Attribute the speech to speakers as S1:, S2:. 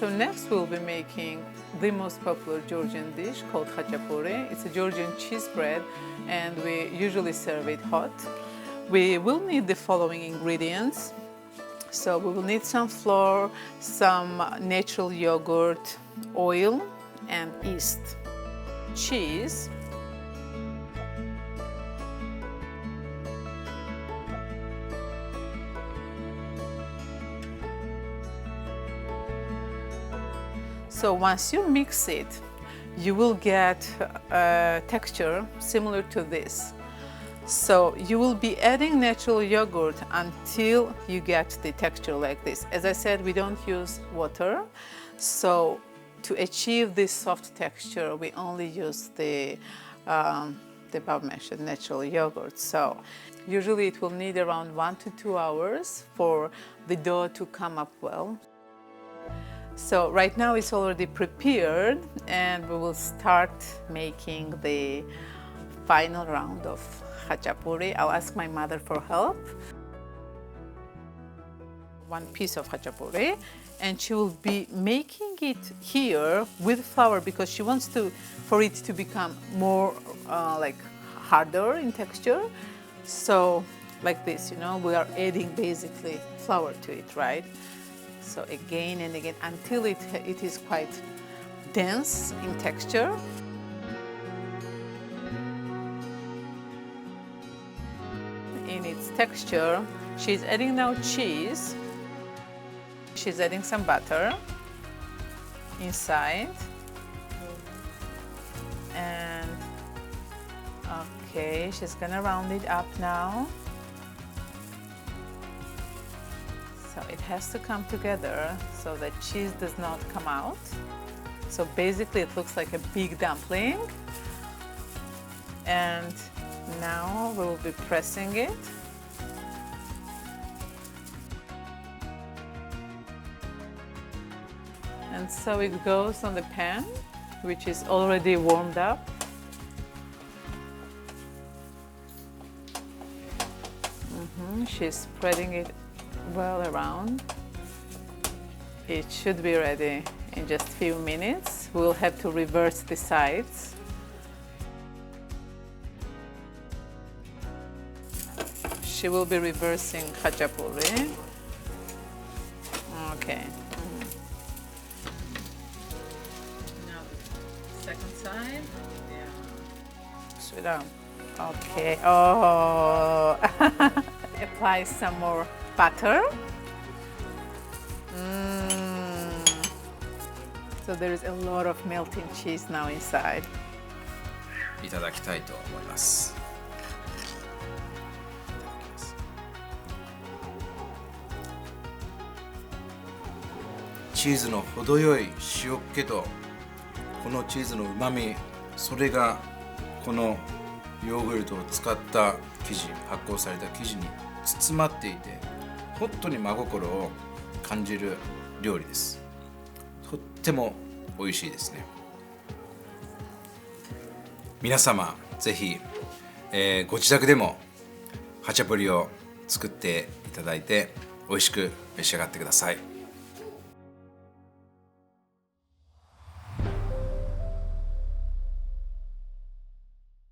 S1: So next we'll be making the most popular Georgian dish called khachapuri. It's a Georgian cheese bread and we usually serve it hot. We will need the following ingredients. So we will need some flour, some natural yogurt, oil and yeast, cheese, so once you mix it, you will get a texture similar to this. So you will be adding natural yogurt until you get the texture like this. As I said, we don't use water. So to achieve this soft texture, we only use the above mentioned natural yogurt. So usually it will need around 1 to 2 hours for the dough to come up well. So right now it's already prepared and we will start making the final round of khachapuri. I'll ask my mother for help. One piece of khachapuri and she will be making it here with flour because she wants for it to become more like harder in texture. So like this, you know, we are adding basically flour to it, right? So again and again until it is quite dense in texture. In its texture, she's adding now cheese. She's adding some butter inside. And okay, she's gonna round it up now. So it has to come together so that cheese does not come out. So basically it looks like a big dumpling. And now we will be pressing it. And so it goes on the pan, which is already warmed up. She's spreading it well around. It should be ready in just a few minutes. We'll have to reverse the sides. She will be reversing khachapuri. Okay. Now the second side. Yeah. Straight down. Okay. Oh. Apply some more butter. So there is a lot of melting cheese now inside.
S2: いただきたいと思います。チーズの程よい塩気とこのチーズの旨味、それがこのヨーグルトを使った生地、発酵された生地に包まっていて、本当に真心を感じる料理です。とっても美味しいですね。皆様ぜひ、ご自宅でもハチャプリを作っていただいて美味しく召し上がってください。